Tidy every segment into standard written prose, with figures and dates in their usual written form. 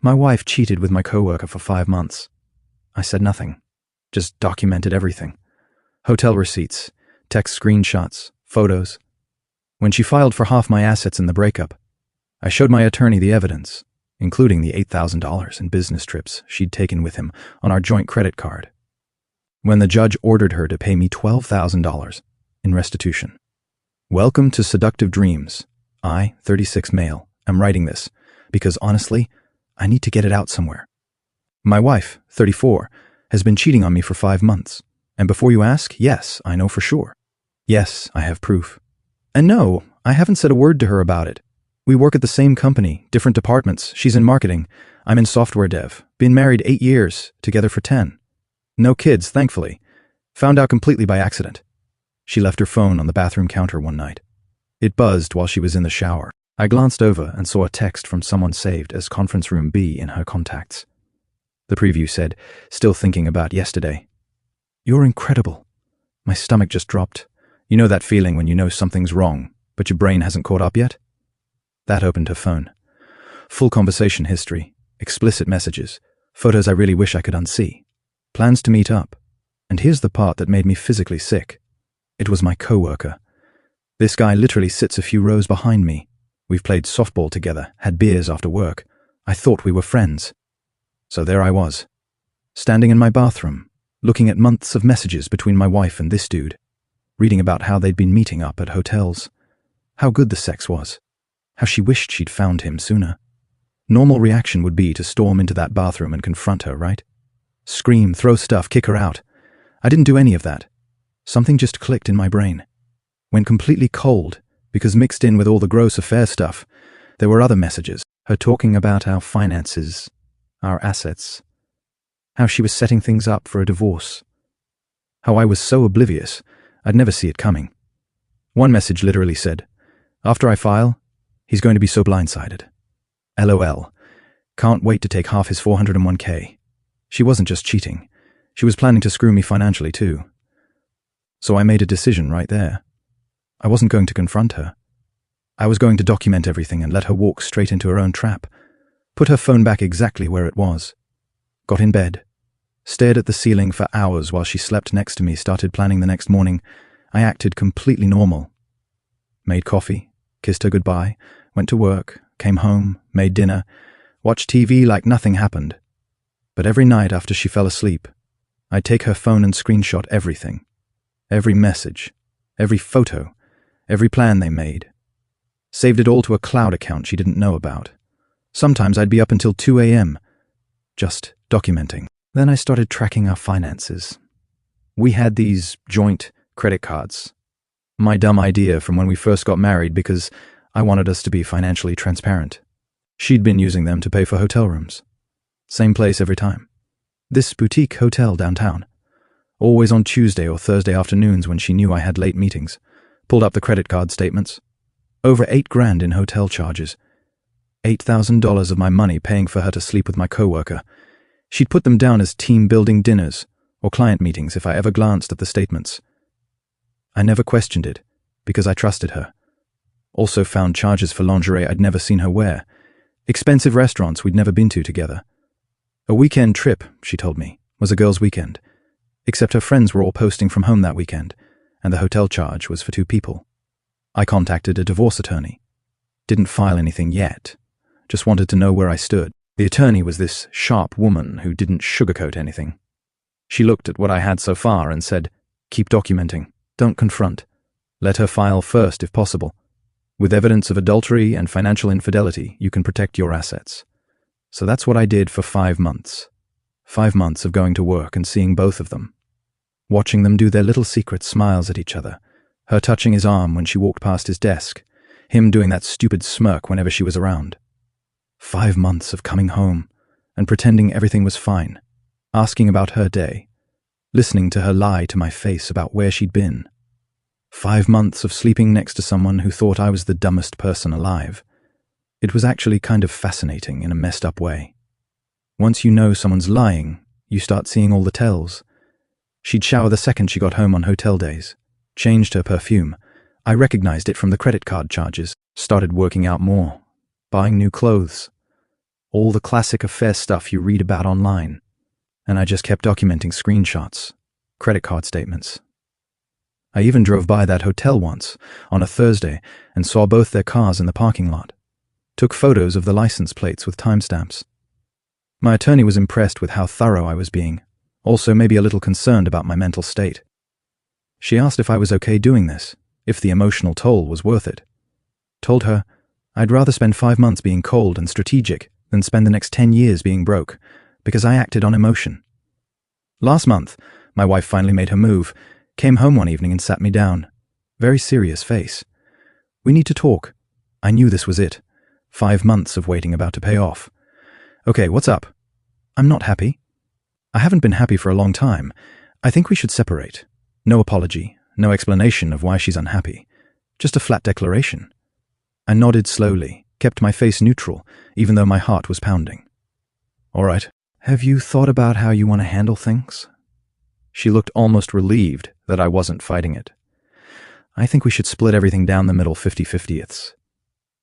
My wife cheated with my coworker for 5 months. I said nothing, just documented everything. Hotel receipts, text screenshots, photos. When she filed for half my assets in the breakup, I showed my attorney the evidence, including the $8,000 in business trips she'd taken with him on our joint credit card. When the judge ordered her to pay me $12,000 in restitution. Welcome to Seductive Dreams. I, 36 male, am writing this because honestly, I need to get it out somewhere. My wife, 34, has been cheating on me for 5 months. And before you ask, yes, I know for sure. Yes, I have proof. And no, I haven't said a word to her about it. We work at the same company, different departments. She's in marketing. I'm in software dev. Been married 8 years, together for 10. No kids, thankfully. Found out completely by accident. She left her phone on the bathroom counter one night. It buzzed while she was in the shower. I glanced over and saw a text from someone saved as Conference Room B in her contacts. The preview said, "Still thinking about yesterday. You're incredible." My stomach just dropped. You know that feeling when you know something's wrong, but your brain hasn't caught up yet? That opened her phone. Full conversation history, explicit messages, photos I really wish I could unsee. Plans to meet up. And here's the part that made me physically sick. It was my coworker. This guy literally sits a few rows behind me. We've played softball together, had beers after work. I thought we were friends. So there I was, standing in my bathroom, looking at months of messages between my wife and this dude, reading about how they'd been meeting up at hotels, how good the sex was, how she wished she'd found him sooner. Normal reaction would be to storm into that bathroom and confront her, right? Scream, throw stuff, kick her out. I didn't do any of that. Something just clicked in my brain. Went completely cold, because mixed in with all the gross affair stuff, there were other messages. Her talking about our finances, our assets, how she was setting things up for a divorce, how I was so oblivious, I'd never see it coming. One message literally said, "After I file, he's going to be so blindsided. LOL. Can't wait to take half his 401k. She wasn't just cheating. She was planning to screw me financially too. So I made a decision right there. I wasn't going to confront her. I was going to document everything and let her walk straight into her own trap. Put her phone back exactly where it was. Got in bed. Stared at the ceiling for hours while she slept next to me, started planning the next morning. I acted completely normal. Made coffee, kissed her goodbye, went to work, came home, made dinner, watched TV like nothing happened. But every night after she fell asleep, I'd take her phone and screenshot everything. Every message, every photo, every plan they made. Saved it all to a cloud account she didn't know about. Sometimes I'd be up until 2 a.m., just documenting. Then I started tracking our finances. We had these joint credit cards. My dumb idea from when we first got married because I wanted us to be financially transparent. She'd been using them to pay for hotel rooms. Same place every time. This boutique hotel downtown. Always on Tuesday or Thursday afternoons when she knew I had late meetings. Pulled up the credit card statements. Over $8,000 in hotel charges. $8,000 of my money paying for her to sleep with my coworker. She'd put them down as team-building dinners or client meetings if I ever glanced at the statements. I never questioned it, because I trusted her. Also found charges for lingerie I'd never seen her wear. Expensive restaurants we'd never been to together. A weekend trip, she told me, was a girl's weekend. Except her friends were all posting from home that weekend, and the hotel charge was for 2 people. I contacted a divorce attorney. Didn't file anything yet. Just wanted to know where I stood. The attorney was this sharp woman who didn't sugarcoat anything. She looked at what I had so far and said, "Keep documenting. Don't confront. Let her file first if possible. With evidence of adultery and financial infidelity, you can protect your assets." So that's what I did for 5 months. 5 months of going to work and seeing both of them. Watching them do their little secret smiles at each other. Her touching his arm when she walked past his desk. Him doing that stupid smirk whenever she was around. 5 months of coming home and pretending everything was fine. Asking about her day. Listening to her lie to my face about where she'd been. 5 months of sleeping next to someone who thought I was the dumbest person alive. It was actually kind of fascinating in a messed up way. Once you know someone's lying, you start seeing all the tells. She'd shower the second she got home on hotel days. Changed her perfume. I recognized it from the credit card charges. Started working out more. Buying new clothes. All the classic affair stuff you read about online. And I just kept documenting screenshots, credit card statements. I even drove by that hotel once, on a Thursday, and saw both their cars in the parking lot. Took photos of the license plates with timestamps. My attorney was impressed with how thorough I was being, also maybe a little concerned about my mental state. She asked if I was okay doing this, if the emotional toll was worth it. Told her, I'd rather spend 5 months being cold and strategic than spend the next 10 years being broke, because I acted on emotion. Last month, my wife finally made her move, came home one evening and sat me down. Very serious face. We need to talk. I knew this was it. 5 months of waiting about to pay off. Okay, what's up? I'm not happy. I haven't been happy for a long time. I think we should separate. No apology, no explanation of why she's unhappy. Just a flat declaration. I nodded slowly, kept my face neutral, even though my heart was pounding. All right. Have you thought about how you want to handle things? She looked almost relieved that I wasn't fighting it. I think we should split everything down the middle 50-50ths.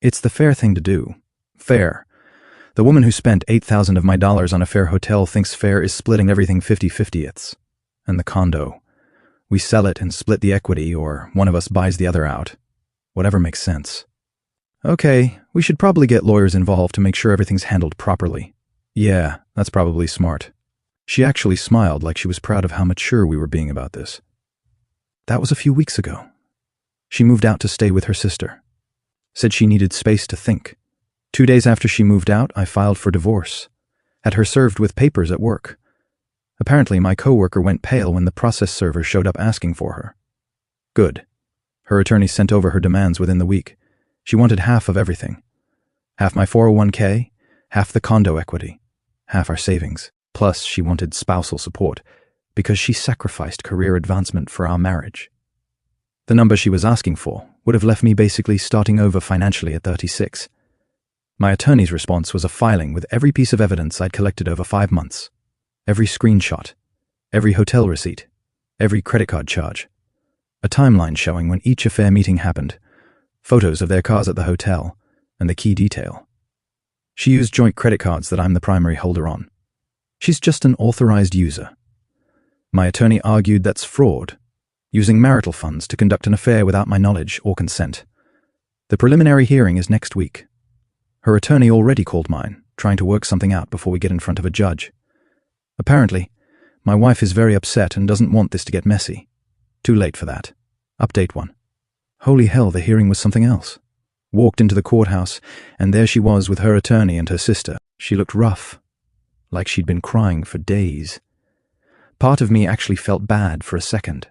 It's the fair thing to do. Fair. The woman who spent $8,000 of my dollars on a fair hotel thinks fair is splitting everything 50-50ths. And the condo. We sell it and split the equity, or one of us buys the other out. Whatever makes sense. Okay, we should probably get lawyers involved to make sure everything's handled properly. Yeah, that's probably smart. She actually smiled like she was proud of how mature we were being about this. That was a few weeks ago. She moved out to stay with her sister. Said she needed space to think. 2 days after she moved out, I filed for divorce. Had her served with papers at work. Apparently, my coworker went pale when the process server showed up asking for her. Good. Her attorney sent over her demands within the week. She wanted half of everything. Half my 401k, half the condo equity, half our savings. Plus, she wanted spousal support, because she sacrificed career advancement for our marriage. The number she was asking for would have left me basically starting over financially at 36. My attorney's response was a filing with every piece of evidence I'd collected over 5 months. Every screenshot, every hotel receipt, every credit card charge. A timeline showing when each affair meeting happened, photos of their cars at the hotel, and the key detail. She used joint credit cards that I'm the primary holder on. She's just an authorized user. My attorney argued that's fraud, using marital funds to conduct an affair without my knowledge or consent. The preliminary hearing is next week. Her attorney already called mine, trying to work something out before we get in front of a judge. Apparently, my wife is very upset and doesn't want this to get messy. Too late for that. Update 1. Holy hell, the hearing was something else. Walked into the courthouse, and there she was with her attorney and her sister. She looked rough, like she'd been crying for days. Part of me actually felt bad for a second.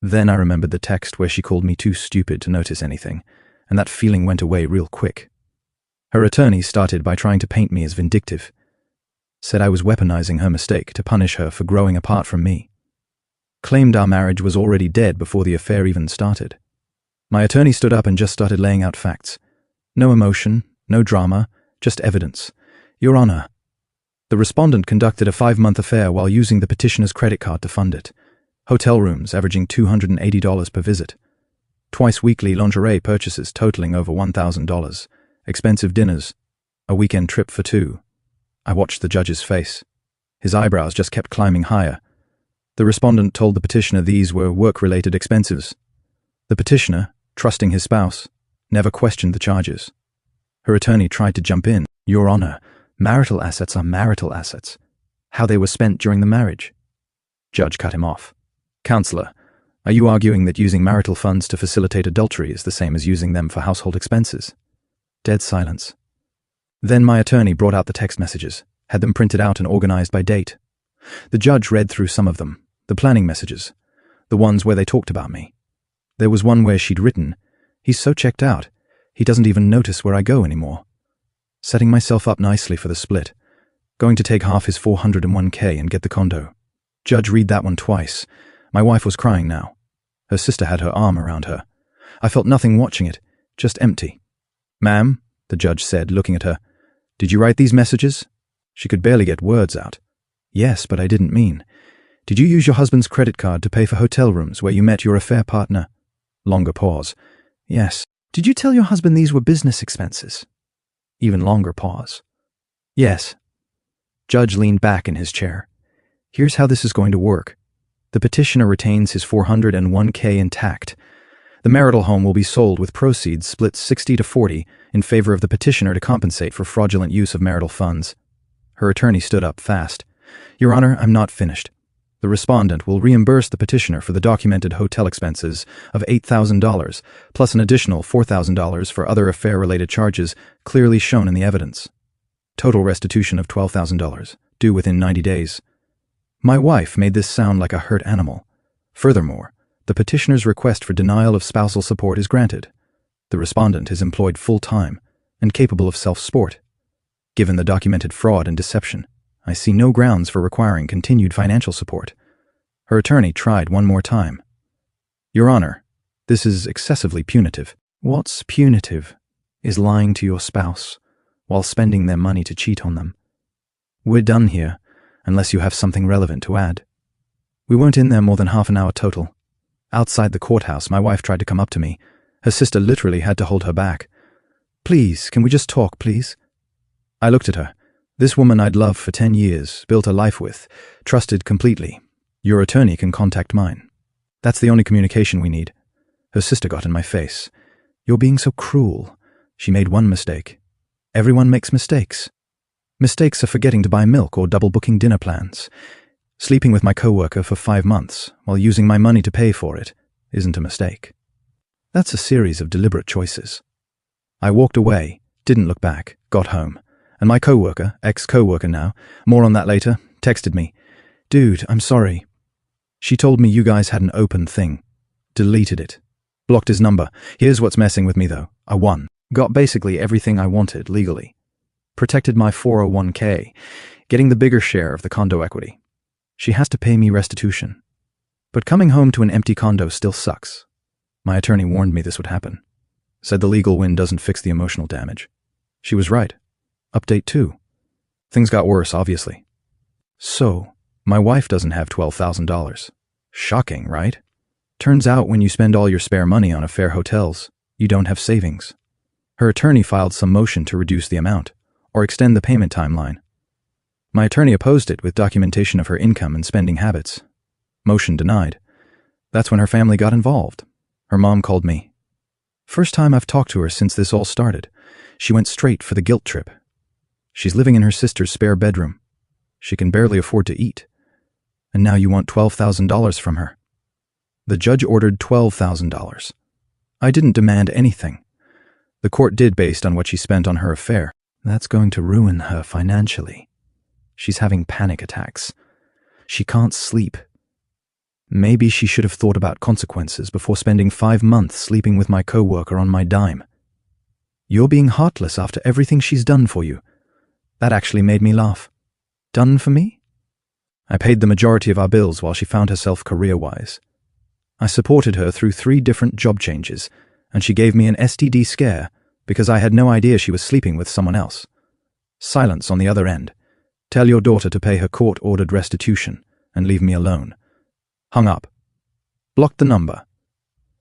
Then I remembered the text where she called me too stupid to notice anything, and that feeling went away real quick. Her attorney started by trying to paint me as vindictive. Said I was weaponizing her mistake to punish her for growing apart from me. Claimed our marriage was already dead before the affair even started. My attorney stood up and just started laying out facts. No emotion, no drama, just evidence. Your Honor, the respondent conducted a 5-month affair while using the petitioner's credit card to fund it. Hotel rooms averaging $280 per visit. Twice weekly lingerie purchases totaling over $1,000. Expensive dinners. A weekend trip for 2. I watched the judge's face. His eyebrows just kept climbing higher. The respondent told the petitioner these were work-related expenses. The petitioner, trusting his spouse, never questioned the charges. Her attorney tried to jump in. Your Honor, marital assets are marital assets. How they were spent during the marriage. Judge cut him off. Counselor, are you arguing that using marital funds to facilitate adultery is the same as using them for household expenses? Dead silence. Then my attorney brought out the text messages, had them printed out and organized by date. The judge read through some of them, the planning messages, the ones where they talked about me. There was one where she'd written, "He's so checked out, he doesn't even notice where I go anymore." Setting myself up nicely for the split. Going to take half his 401k and get the condo. Judge read that one twice. My wife was crying now. Her sister had her arm around her. I felt nothing watching it, just empty. "Ma'am," the judge said, looking at her, "did you write these messages?" She could barely get words out. "Yes, but I didn't mean. Did you use your husband's credit card to pay for hotel rooms where you met your affair partner?" Longer pause. "Yes. Did you tell your husband these were business expenses?" Even longer pause. Yes. Judge leaned back in his chair. Here's how this is going to work. The petitioner retains his $401k intact. The marital home will be sold with proceeds split 60-40 in favor of the petitioner to compensate for fraudulent use of marital funds. Her attorney stood up fast. Your Honor, I'm not finished. The respondent will reimburse the petitioner for the documented hotel expenses of $8,000, plus an additional $4,000 for other affair-related charges clearly shown in the evidence. Total restitution of $12,000, due within 90 days. My wife made this sound like a hurt animal. Furthermore, the petitioner's request for denial of spousal support is granted. The respondent is employed full-time and capable of self-support. Given the documented fraud and deception, I see no grounds for requiring continued financial support. Her attorney tried one more time. Your Honor, this is excessively punitive. What's punitive is lying to your spouse while spending their money to cheat on them. We're done here, unless you have something relevant to add. We weren't in there more than half an hour total. Outside the courthouse, my wife tried to come up to me. Her sister literally had to hold her back. Please, can we just talk, please? I looked at her. This woman I'd loved for 10 years, built a life with, trusted completely. Your attorney can contact mine. That's the only communication we need. Her sister got in my face. You're being so cruel. She made one mistake. Everyone makes mistakes. Mistakes are forgetting to buy milk or double booking dinner plans. Sleeping with my coworker for 5 months while using my money to pay for it isn't a mistake. That's a series of deliberate choices. I walked away, didn't look back, got home. And my coworker, ex-coworker now, more on that later, texted me. Dude, I'm sorry. She told me you guys had an open thing. Deleted it. Blocked his number. Here's what's messing with me though. I won. Got basically everything I wanted legally. Protected my 401k, getting the bigger share of the condo equity. She has to pay me restitution. But coming home to an empty condo still sucks. My attorney warned me this would happen. Said the legal win doesn't fix the emotional damage. She was right. Update 2. Things got worse, obviously. So, my wife doesn't have $12,000. Shocking, right? Turns out when you spend all your spare money on affair hotels, you don't have savings. Her attorney filed some motion to reduce the amount, or extend the payment timeline. My attorney opposed it with documentation of her income and spending habits. Motion denied. That's when her family got involved. Her mom called me. First time I've talked to her since this all started. She went straight for the guilt trip. She's living in her sister's spare bedroom. She can barely afford to eat. And now you want $12,000 from her. The judge ordered $12,000. I didn't demand anything. The court did based on what she spent on her affair. That's going to ruin her financially. She's having panic attacks. She can't sleep. Maybe she should have thought about consequences before spending 5 months sleeping with my coworker on my dime. You're being heartless after everything she's done for you. That actually made me laugh. Done for me? I paid the majority of our bills while she found herself career-wise. I supported her through 3 different job changes, and she gave me an STD scare because I had no idea she was sleeping with someone else. Silence on the other end. Tell your daughter to pay her court-ordered restitution and leave me alone. Hung up. Blocked the number.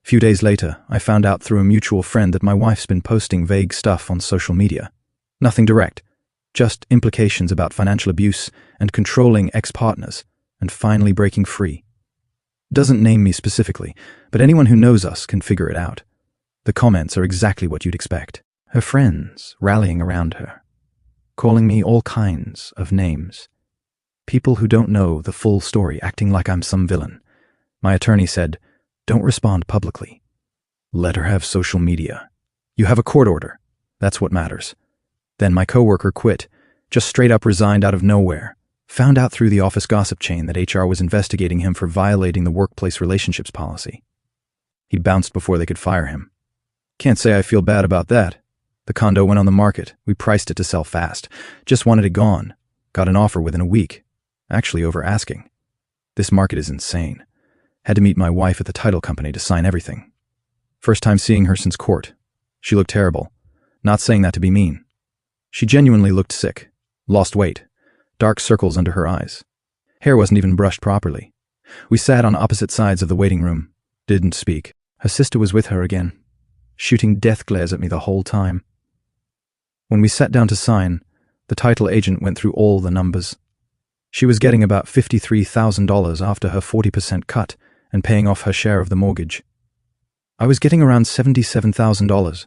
A few days later, I found out through a mutual friend that my wife's been posting vague stuff on social media. Nothing direct. Just implications about financial abuse and controlling ex-partners, and finally breaking free. Doesn't name me specifically, but anyone who knows us can figure it out. The comments are exactly what you'd expect. Her friends rallying around her, calling me all kinds of names. People who don't know the full story acting like I'm some villain. My attorney said, don't respond publicly. Let her have social media. You have a court order. That's what matters. Then my coworker quit, just straight up resigned out of nowhere. Found out through the office gossip chain that HR was investigating him for violating the workplace relationships policy. He bounced before they could fire him. Can't say I feel bad about that. The condo went on the market. We priced it to sell fast. Just wanted it gone. Got an offer within a week. Actually over asking. This market is insane. Had to meet my wife at the title company to sign everything. First time seeing her since court. She looked terrible. Not saying that to be mean. She genuinely looked sick. Lost weight. Dark circles under her eyes. Hair wasn't even brushed properly. We sat on opposite sides of the waiting room. Didn't speak. Her sister was with her again, shooting death glares at me the whole time. When we sat down to sign, The title agent went through all the numbers. She was getting about $53,000 after her 40% cut and paying off her share of the mortgage. I was getting around $77,000.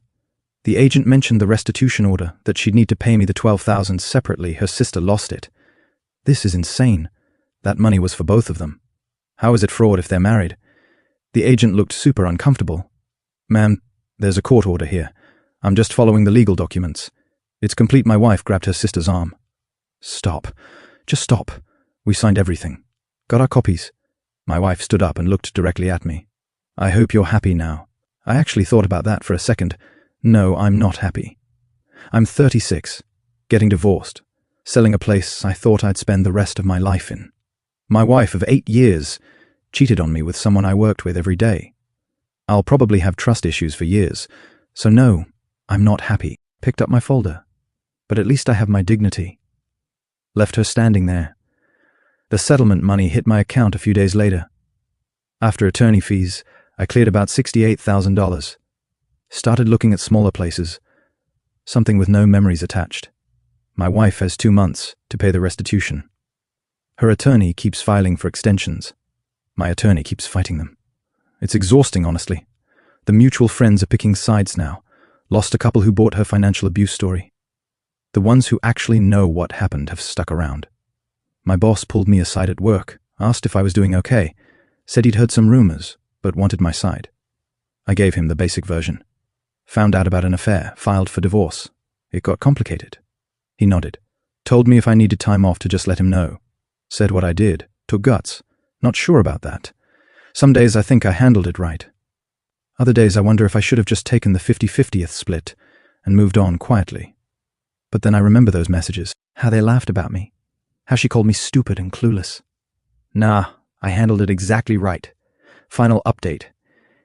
The agent mentioned the restitution order, that she'd need to pay me the $12,000 separately. Her sister lost it. This is insane. That money was for both of them. How is it fraud if they're married? The agent looked super uncomfortable. Ma'am, there's a court order here. I'm just following the legal documents. It's complete. My wife grabbed her sister's arm. Stop. Just stop. We signed everything. Got our copies. My wife stood up and looked directly at me. I hope you're happy now. I actually thought about that for a second. No, I'm not happy. I'm 36, getting divorced, selling a place I thought I'd spend the rest of my life in. My wife of 8 years cheated on me with someone I worked with every day. I'll probably have trust issues for years, so no, I'm not happy. Picked up my folder. But at least I have my dignity. Left her standing there. The settlement money hit my account a few days later. After attorney fees, I cleared about $68,000. Started looking at smaller places, something with no memories attached. My wife has 2 months to pay the restitution. Her attorney keeps filing for extensions. My attorney keeps fighting them. It's exhausting, honestly. The mutual friends are picking sides now. Lost a couple who bought her financial abuse story. The ones who actually know what happened have stuck around. My boss pulled me aside at work, asked if I was doing okay, said he'd heard some rumors, but wanted my side. I gave him the basic version. Found out about an affair, filed for divorce. It got complicated. He nodded. Told me if I needed time off to just let him know. Said what I did. Took guts. Not sure about that. Some days I think I handled it right. Other days I wonder if I should have just taken the 50-50th split and moved on quietly. But then I remember those messages, how they laughed about me, how she called me stupid and clueless. Nah, I handled it exactly right. Final update.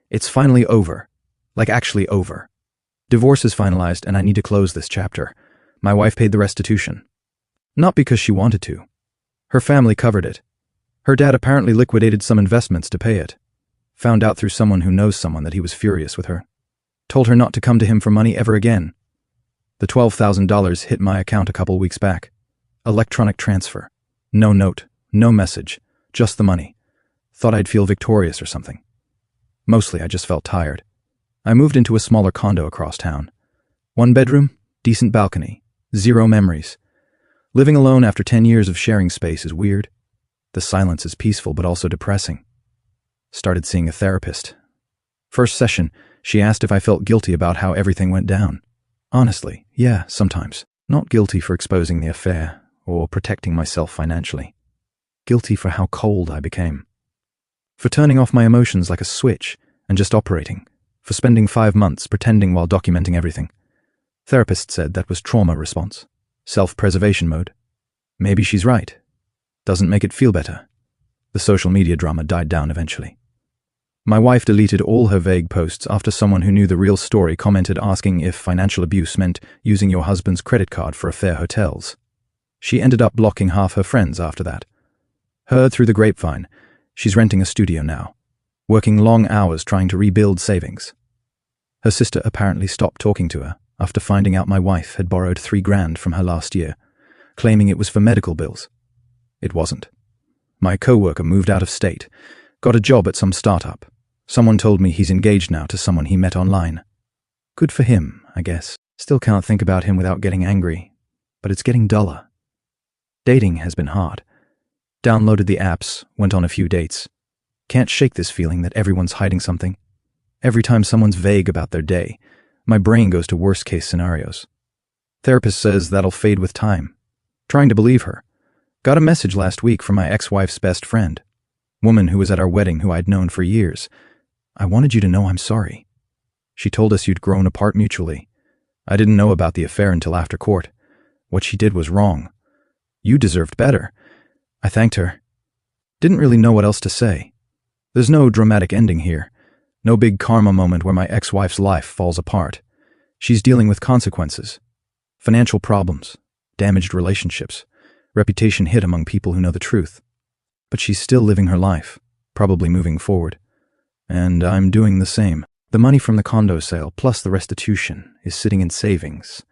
It's finally over. Like actually over. Divorce is finalized and I need to close this chapter. My wife paid the restitution. Not because she wanted to. Her family covered it. Her dad apparently liquidated some investments to pay it. Found out through someone who knows someone that he was furious with her. Told her not to come to him for money ever again. The $12,000 hit my account a couple weeks back. Electronic transfer. No note, no message, just the money. Thought I'd feel victorious or something. Mostly I just felt tired. I moved into a smaller condo across town. 1 bedroom, decent balcony, 0 memories. Living alone after 10 years of sharing space is weird. The silence is peaceful but also depressing. Started seeing a therapist. First session, she asked if I felt guilty about how everything went down. Honestly, yeah, sometimes. Not guilty for exposing the affair or protecting myself financially. Guilty for how cold I became. For turning off my emotions like a switch and just operating. For spending 5 months pretending while documenting everything. Therapist said that was trauma response. Self-preservation mode. Maybe she's right. Doesn't make it feel better. The social media drama died down eventually. My wife deleted all her vague posts after someone who knew the real story commented asking if financial abuse meant using your husband's credit card for affair hotels. She ended up blocking half her friends after that. Heard through the grapevine, she's renting a studio now. Working long hours trying to rebuild savings. Her sister apparently stopped talking to her after finding out my wife had borrowed $3,000 from her last year, claiming it was for medical bills. It wasn't. My coworker moved out of state, got a job at some startup. Someone told me he's engaged now to someone he met online. Good for him, I guess. Still can't think about him without getting angry, but it's getting duller. Dating has been hard. Downloaded the apps, went on a few dates. Can't shake this feeling that everyone's hiding something. Every time someone's vague about their day, my brain goes to worst-case scenarios. Therapist says that'll fade with time. Trying to believe her. Got a message last week from my ex-wife's best friend. Woman who was at our wedding who I'd known for years. I wanted you to know I'm sorry. She told us you'd grown apart mutually. I didn't know about the affair until after court. What she did was wrong. You deserved better. I thanked her. Didn't really know what else to say. There's no dramatic ending here. No big karma moment where my ex-wife's life falls apart. She's dealing with consequences. Financial problems. Damaged relationships. Reputation hit among people who know the truth. But she's still living her life, probably moving forward. And I'm doing the same. The money from the condo sale plus the restitution is sitting in savings.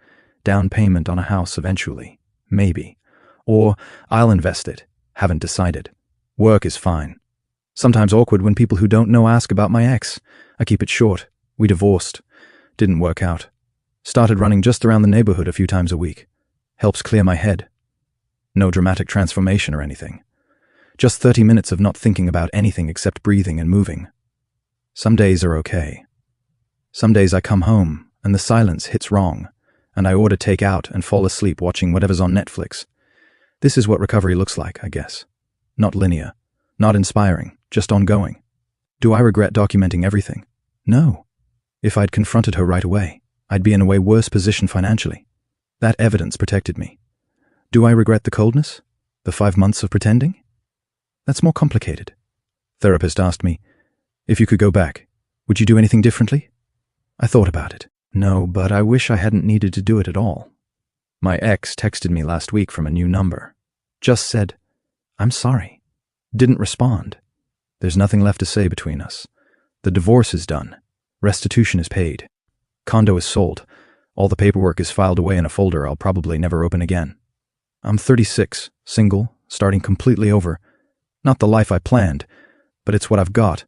Down payment on a house eventually. Maybe. Or, I'll invest it. Haven't decided. Work is fine. Sometimes awkward when people who don't know ask about my ex. I keep it short. We divorced. Didn't work out. Started running just around the neighborhood a few times a week. Helps clear my head. No dramatic transformation or anything. Just 30 minutes of not thinking about anything except breathing and moving. Some days are okay. Some days I come home and the silence hits wrong, and I order takeout and fall asleep watching whatever's on Netflix. This is what recovery looks like, I guess. Not linear, not inspiring, just ongoing. Do I regret documenting everything? No. If I'd confronted her right away, I'd be in a way worse position financially. That evidence protected me. Do I regret the coldness? The 5 months of pretending? That's more complicated. Therapist asked me, if you could go back, would you do anything differently? I thought about it. No, but I wish I hadn't needed to do it at all. My ex texted me last week from a new number. Just said, I'm sorry. Didn't respond. There's nothing left to say between us. The divorce is done. Restitution is paid. Condo is sold. All the paperwork is filed away in a folder I'll probably never open again. I'm 36, single, starting completely over. Not the life I planned, but it's what I've got.